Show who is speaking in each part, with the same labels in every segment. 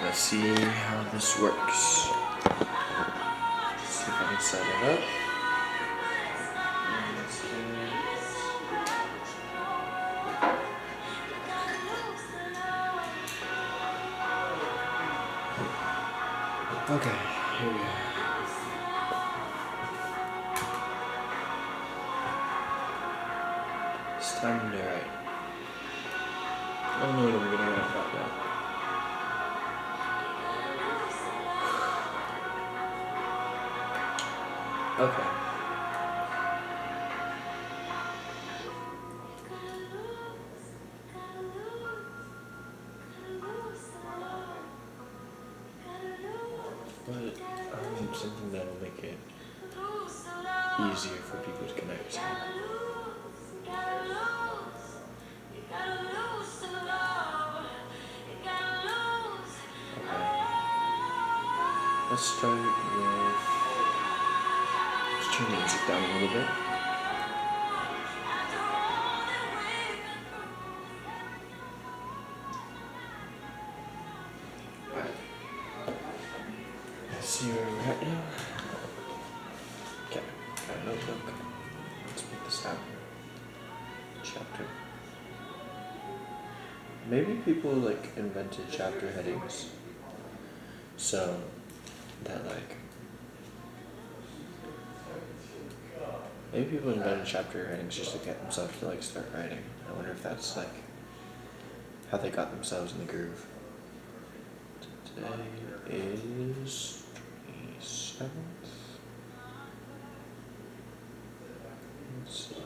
Speaker 1: Let's see how this works. See if I can set it up. Okay, here we go. It's time to write. I don't know what I'm gonna write about that. Okay. But something that will make it easier for people to connect to. Let's start with, let's turn the music down a little bit. Alright. Let's see where we're at now. Okay, got a notebook. Let's put this out. Chapter. Maybe people like invented chapter headings. So that like maybe people invented chapter headings just to get themselves to like start writing. I wonder if that's like how they got themselves in the groove. Today is 27th. Let's see.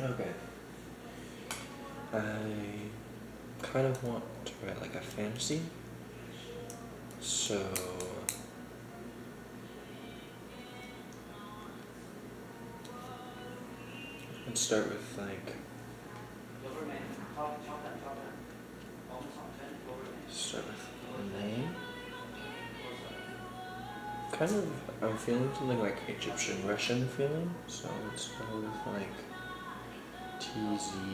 Speaker 1: Okay. I kind of want to write like a fantasy. So let's start with like name. Kind of I'm feeling something like Egyptian Russian feeling, so let's go with like T-Z-A-R-T-H.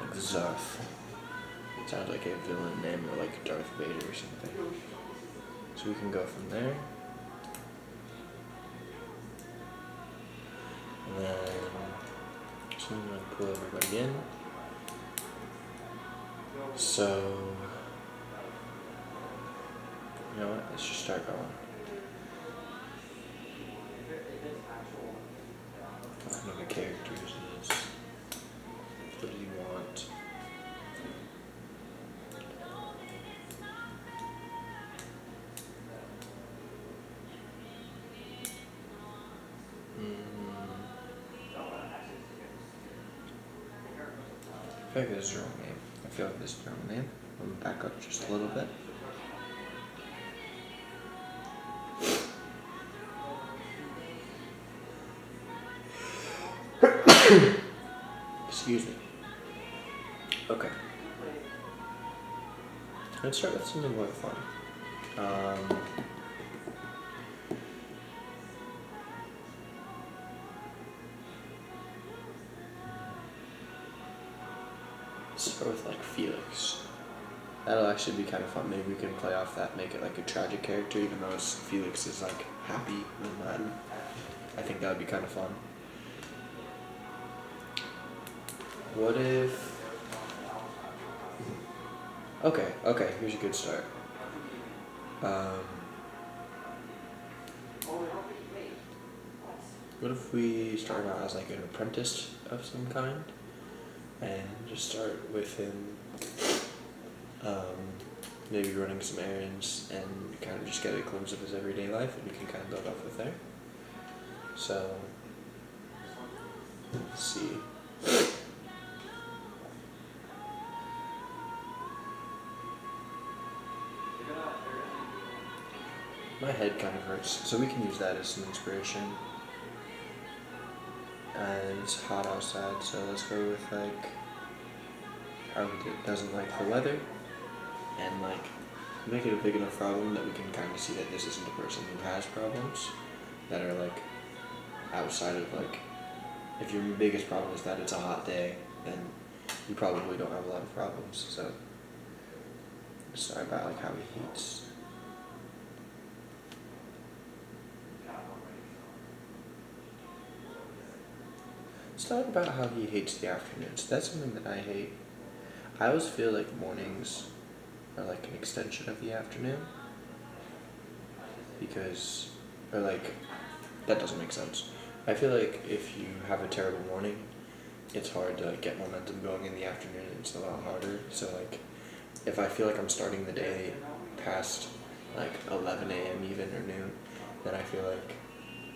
Speaker 1: Like Zarth. It sounds like a villain name or like Darth Vader or something. So we can go from there. And then so I'm gonna pull everybody in. So you know what? Let's just start going. What kind of a character is this? What do you want? I feel like this is the wrong name. I feel like this is the wrong name. I'm gonna back up just a little bit. Excuse me. Okay. Let's start with something more fun. Let's start with like Felix. That'll actually be kind of fun. Maybe we can play off that, make it like a tragic character, even though Felix is like happy in Latin. I think that would be kind of fun. What if... Okay, here's a good start. What if we start out as like an apprentice of some kind? And just start with him maybe running some errands and kind of just get a glimpse of his everyday life, and we can kind of build off with there. So, let's see. My head kind of hurts, so we can use that as some inspiration. And it's hot outside, so let's go with like how he doesn't like the weather, and like make it a big enough problem that we can kind of see that this isn't a person who has problems that are like outside of like, if your biggest problem is that it's a hot day, then you probably don't have a lot of problems, so sorry about like how he hates. Let's talk about how he hates the afternoons. That's something that I hate. I always feel like mornings are like an extension of the afternoon because, or like, that doesn't make sense. I feel like if you have a terrible morning, it's hard to like, get momentum going in the afternoon. It's a lot harder. So like, if I feel like I'm starting the day past like 11 a.m. even or noon, then I feel like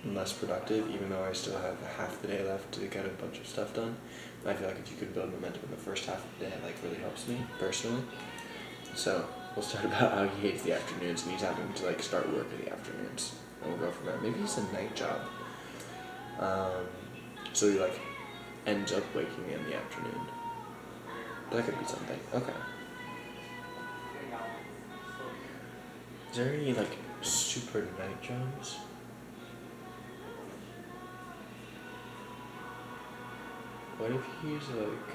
Speaker 1: I'm less productive, even though I still have half the day left to get a bunch of stuff done. I feel like if you could build momentum in the first half of the day, it like really helps me personally. So we'll start about how he hates the afternoons and he's having to like start work in the afternoons, and we'll go from there. Maybe it's a night job. So he like ends up waking in the afternoon. That could be something. Okay. Is there any like super night jobs? What if he's like,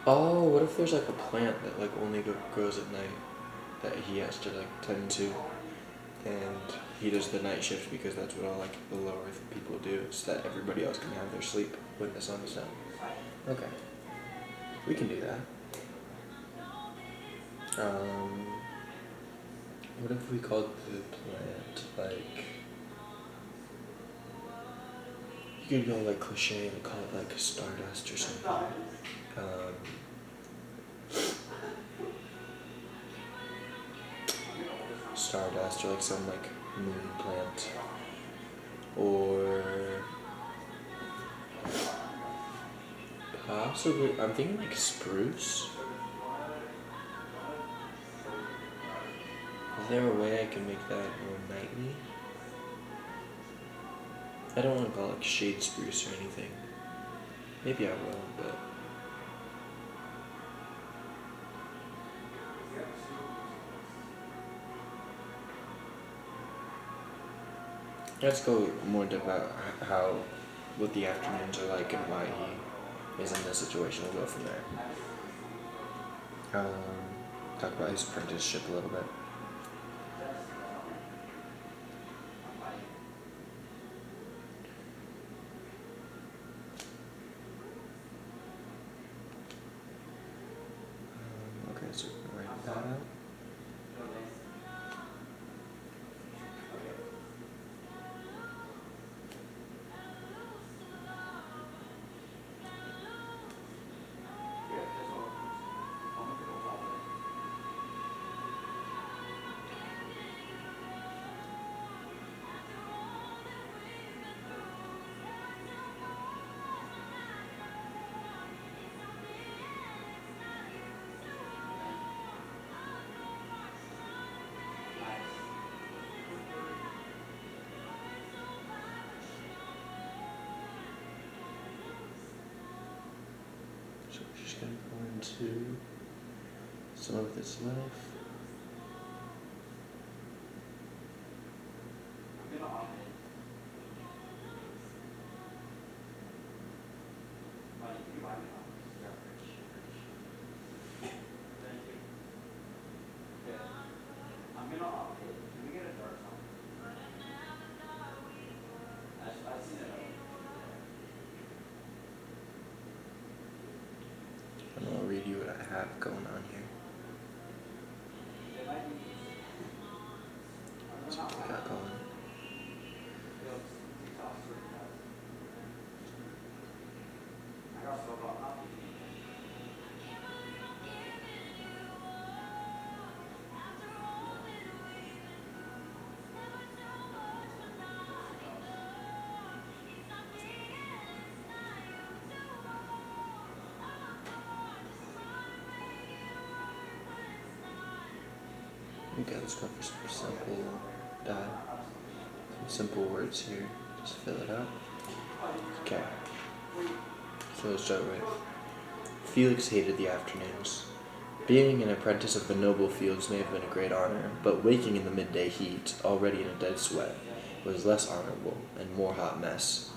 Speaker 1: oh, what if there's like a plant that like only grows at night that he has to like tend to, and he does the night shift because that's what all like the low earth people do, so that everybody else can have their sleep when the sun is down. Okay, we can do that. What if we called the plant like, you could go like cliche and call it like stardust or something. Stardust or like some like moon plant, or possibly I'm thinking like spruce. Is there a way I can make that more nightly? I don't want to call it like shade spruce or anything. Maybe I will, but let's go more into about how what the afternoons are like and why he is in this situation. We'll go from there. Talk about his apprenticeship a little bit. Okay, so we can write that out. So we're just going to go into some of this life. And I'll read you what I have going on here. So what we got going. Okay, let's go for some simple some simple words here. Just fill it out. Okay. So let's start with Felix hated the afternoons. Being an apprentice of the noble fields may have been a great honor, but waking in the midday heat, already in a dead sweat, was less honorable and more hot mess.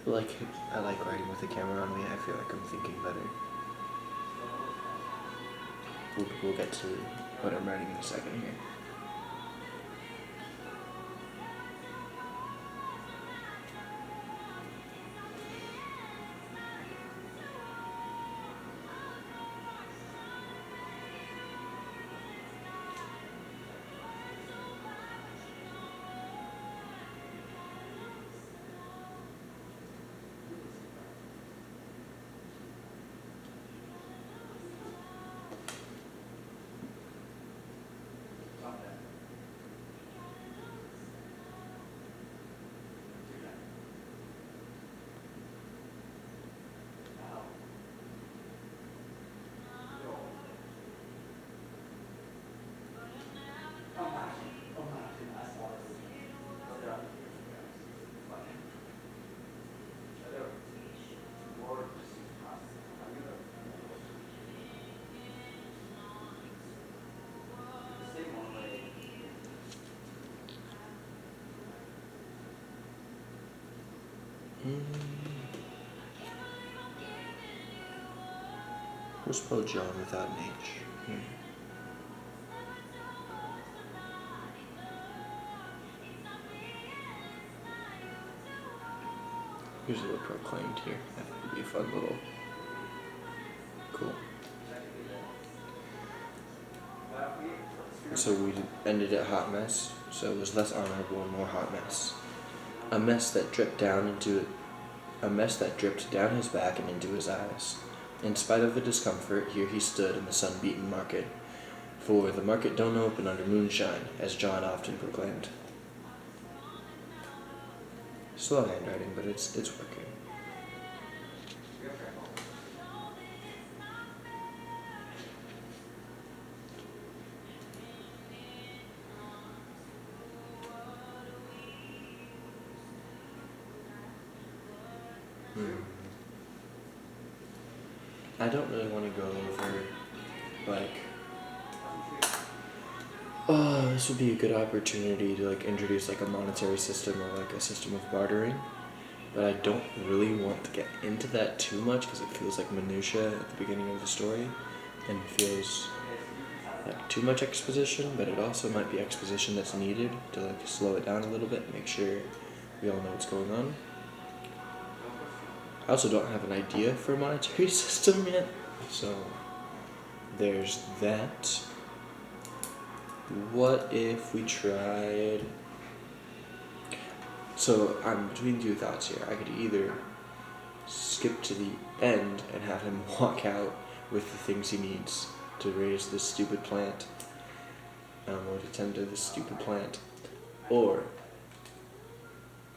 Speaker 1: Like, I like writing with the camera on me. I feel like I'm thinking better. We'll get to what I'm writing in a second here. We'll spell John without an H. Here's a little proclaimed here. That would be a fun little. Cool. So we ended at hot mess. So it was less honorable and more hot mess. A mess that dripped down his back and into his eyes. In spite of the discomfort, here he stood in the sun-beaten market. For the market don't open under moonshine, as John often proclaimed. Slow handwriting, but it's working. I don't really want to go over, like, this would be a good opportunity to, like, introduce, like, a monetary system or, like, a system of bartering. But I don't really want to get into that too much because it feels like minutia at the beginning of the story and feels like too much exposition, but it also might be exposition that's needed to, like, slow it down a little bit and make sure we all know what's going on. I also don't have an idea for a monetary system yet, so there's that. What if we tried... So I'm between two thoughts here. I could either skip to the end and have him walk out with the things he needs to raise this stupid plant, or to tend to this stupid plant, or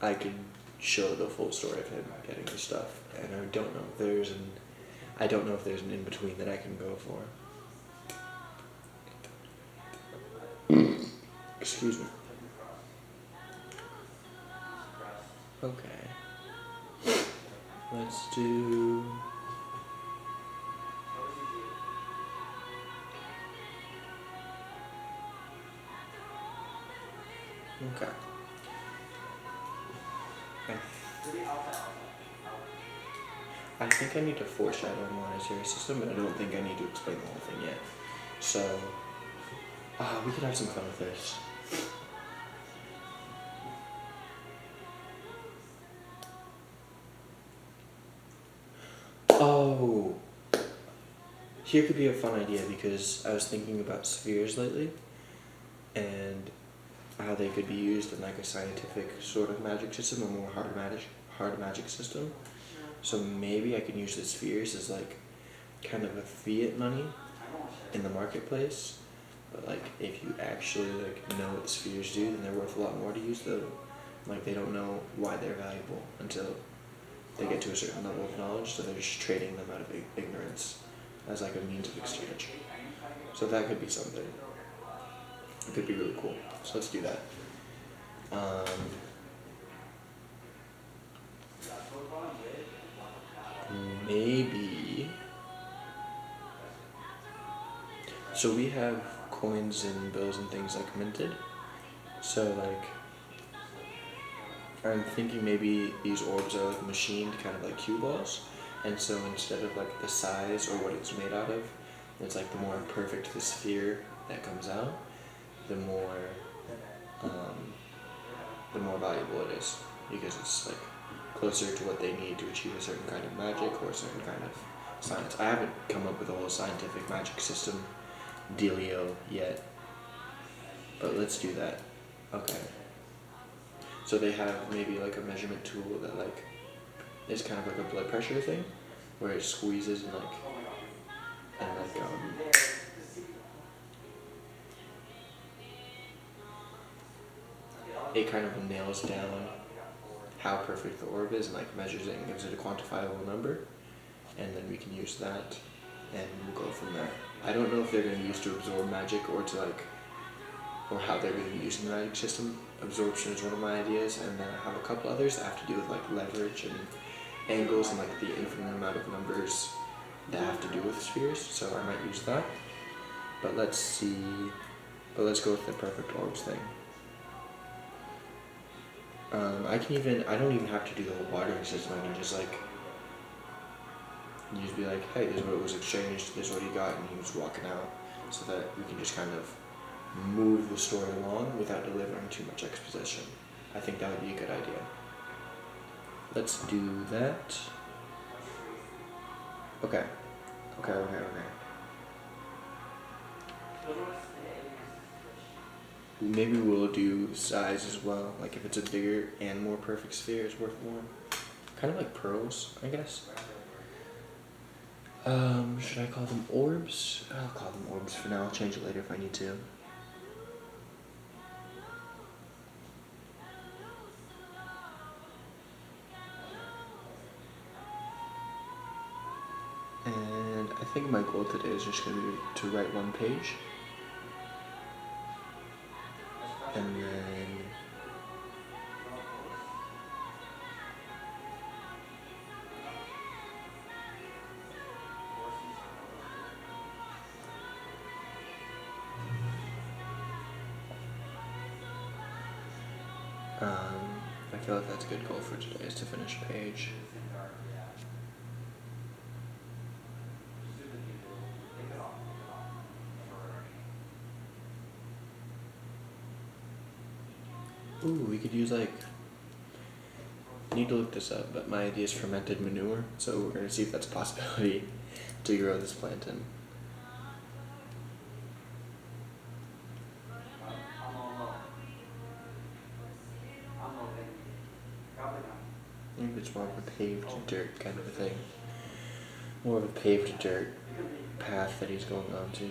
Speaker 1: I could show the full story of him getting the stuff, and I don't know if there's an in-between that I can go for. Excuse me. Okay. Let's do... Okay. I think I need to foreshadow a monetary system, but I don't think I need to explain the whole thing yet. So, we could have some fun with this. Oh! Here could be a fun idea because I was thinking about spheres lately and how they could be used in, like, a scientific sort of magic system, a more hard magic system. So maybe I can use the spheres as, like, kind of a fiat money in the marketplace. But, like, if you actually, like, know what spheres do, then they're worth a lot more to use, though. Like, they don't know why they're valuable until they get to a certain level of knowledge, so they're just trading them out of ignorance as, like, a means of exchange. So that could be something. It could be really cool. So let's do that. Maybe... So we have coins and bills and things, like, minted. So, like, I'm thinking maybe these orbs are like machined kind of like cue balls, and so instead of like the size or what it's made out of, it's like the more perfect the sphere that comes out, the more um, valuable it is, because it's like closer to what they need to achieve a certain kind of magic or a certain kind of science. I haven't come up with a whole scientific magic system dealio yet, but let's do that. Okay. So they have maybe like a measurement tool that like is kind of like a blood pressure thing, where it squeezes and it kind of nails down how perfect the orb is and like measures it and gives it a quantifiable number, and then we can use that and we'll go from there. I don't know if they're going to be used to absorb magic or to like, or how they're going to be using the magic system. Absorption is one of my ideas, and then I have a couple others that have to do with like leverage and angles and like the infinite amount of numbers that have to do with spheres, so I might use that. But let's go with the perfect orbs thing. I don't even have to do the whole bartering system. I can just like, you just be like, hey, this is what was exchanged, this is what he got, and he was walking out, so that we can just kind of move the story along without delivering too much exposition. I think that would be a good idea. Let's do that. Okay. Maybe we'll do size as well. Like if it's a bigger and more perfect sphere, it's worth more. Kind of like pearls, I guess. Should I call them orbs? I'll call them orbs for now. I'll change it later if I need to. And I think my goal today is just going to be to write one page. And then I feel like that's a good goal for today, is to finish a page. Ooh, we could use like, I need to look this up, but my idea is fermented manure, so we're going to see if that's a possibility to grow this plant in. Maybe it's more of a paved dirt kind of a thing. More of a paved dirt path that he's going on to.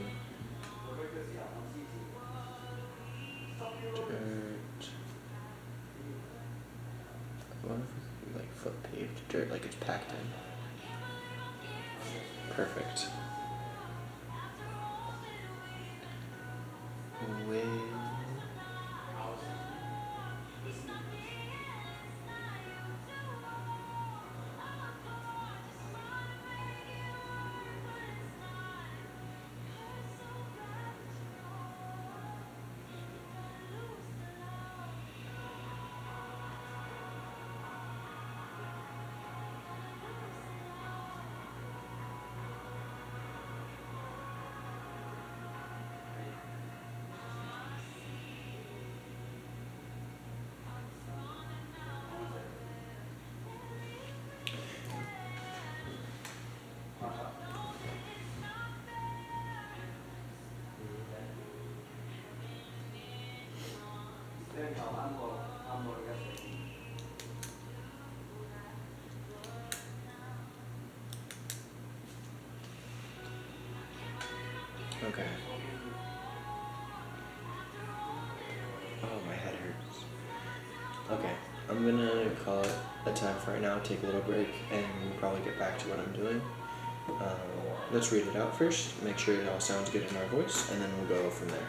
Speaker 1: Dirt. I wonder if we could like foot paved dirt, like it's packed in. Perfect. Okay. Oh, my head hurts. Okay, I'm gonna call it a time for right now, take a little break, and we'll probably get back to what I'm doing. Let's read it out first, make sure it all sounds good in our voice, and then we'll go from there.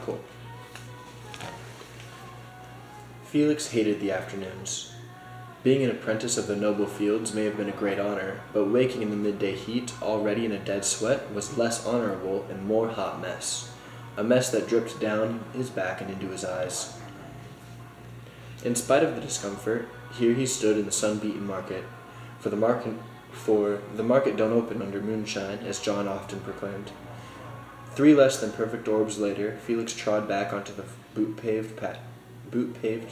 Speaker 1: Cool. Felix hated the afternoons. Being an apprentice of the noble fields may have been a great honor, but waking in the midday heat, already in a dead sweat, was less honorable and more hot mess. A mess that dripped down his back and into his eyes. In spite of the discomfort, here he stood in the sun-beaten market, for the market don't open under moonshine, as John often proclaimed. 3 less than perfect orbs later, Felix trod back onto the boot-paved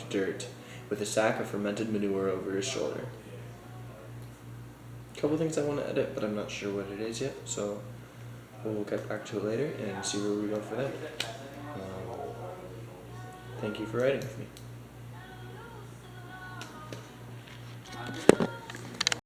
Speaker 1: dirt, with a sack of fermented manure over his shoulder. A couple things I want to edit, but I'm not sure what it is yet, so we'll get back to it later and see where we go for that. Thank you for writing with me.